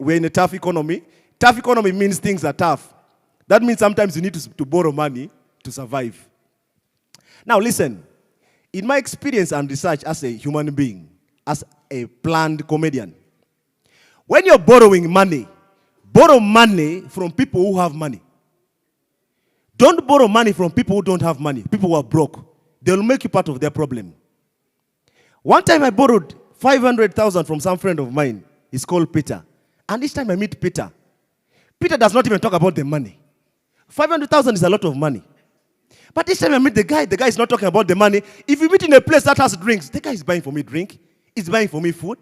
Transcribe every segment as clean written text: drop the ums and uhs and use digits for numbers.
we're in a tough economy. Tough economy means things are tough. That means sometimes you need to borrow money to survive. Now listen, in my experience and research as a human being, as a planned comedian, when you're borrowing money, borrow money from people who have money. Don't borrow money from people who don't have money, people who are broke. They'll make you part of their problem. One time I borrowed 500,000 from some friend of mine. He's called Peter. And each time I meet Peter, Peter does not even talk about the money. 500,000 is a lot of money. But each time I meet the guy is not talking about the money. If you meet in a place that has drinks, the guy is buying for me drink. He's buying for me food.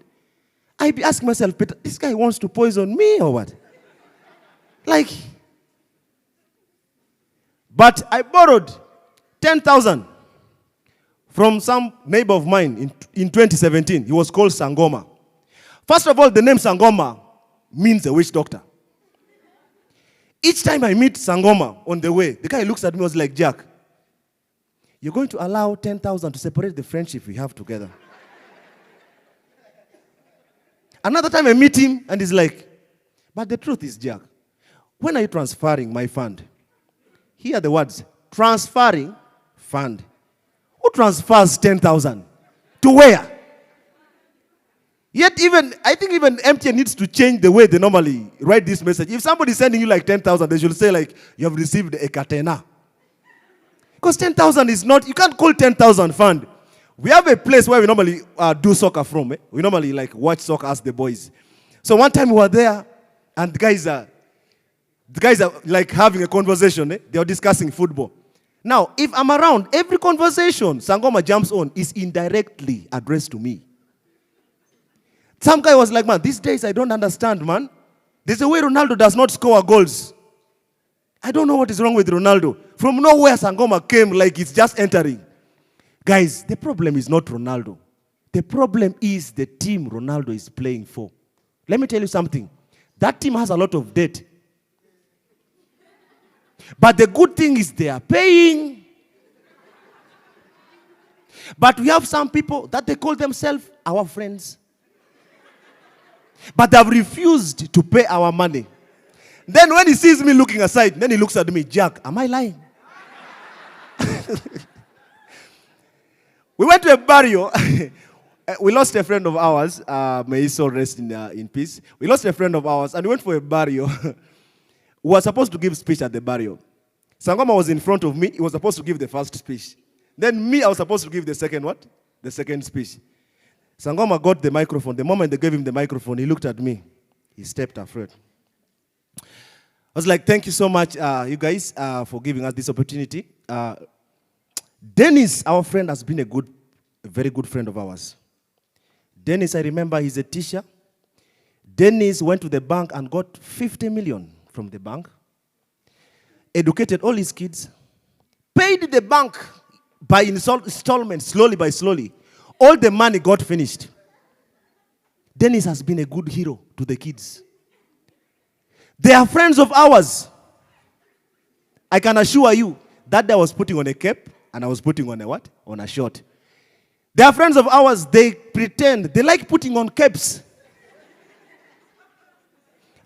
I be asking myself, Peter, this guy wants to poison me or what? Like, but I borrowed 10,000 from some neighbor of mine in 2017. He was called Sangoma. First of all, the name Sangoma means a witch doctor. Each time I meet Sangoma on the way, the guy looks at me and was like, Jack, you're going to allow 10,000 to separate the friendship we have together. Another time I meet him and he's like, but the truth is, Jack, when are you transferring my fund? Hear the words, transferring fund. Who transfers 10,000? To where? Yet I think even MTN needs to change the way they normally write this message. If somebody is sending you like 10,000, they should say like, you have received a katena. Because 10,000 is not, you can't call 10,000 fund. We have a place where we normally do soccer from. We normally like watch soccer as the boys. So one time we were there, and the guys are like having a conversation. They are discussing football. Now, if I'm around, every conversation Sangoma jumps on is indirectly addressed to me. Some guy was like, man, these days I don't understand, man. There's a way Ronaldo does not score goals. I don't know what is wrong with Ronaldo. From nowhere, Sangoma came like it's just entering. Guys, the problem is not Ronaldo. The problem is the team Ronaldo is playing for. Let me tell you something. That team has a lot of debt. But the good thing is they are paying. But we have some people that they call themselves our friends. But they have refused to pay our money. Then when he sees me looking aside, then he looks at me, Jack, am I lying? We went to a burial. We lost a friend of ours. May his soul rest in peace. We lost a friend of ours, and we went for a burial. We were supposed to give speech at the burial. Sangoma was in front of me. He was supposed to give the first speech. Then me, I was supposed to give the second what? The second speech. Sangoma got the microphone. The moment they gave him the microphone, he looked at me. He stepped afraid. I was like, thank you so much, you guys, for giving us this opportunity. Dennis, our friend, has been a very good friend of ours. Dennis, I remember, he's a teacher. Dennis went to the bank and got 50 million from the bank, educated all his kids, paid the bank by installments, slowly by slowly. All the money got finished. Dennis has been a good hero to the kids. They are friends of ours. I can assure you that day I was putting on a cap and I was putting on a what? On a short. They are friends of ours. They pretend. They like putting on caps.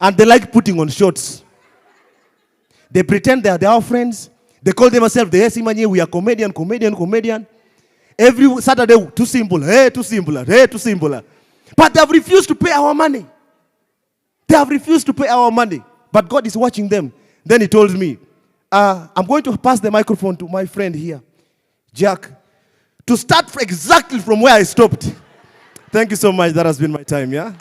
And they like putting on shorts. They pretend they are our friends. They call themselves the Esimanye. We are comedian. Every Saturday, too simple. Hey, too simple. Hey, too simple. But they have refused to pay our money. They have refused to pay our money. But God is watching them. Then he told me, I'm going to pass the microphone to my friend here, Jack, to start exactly from where I stopped. Thank you so much. That has been my time, yeah?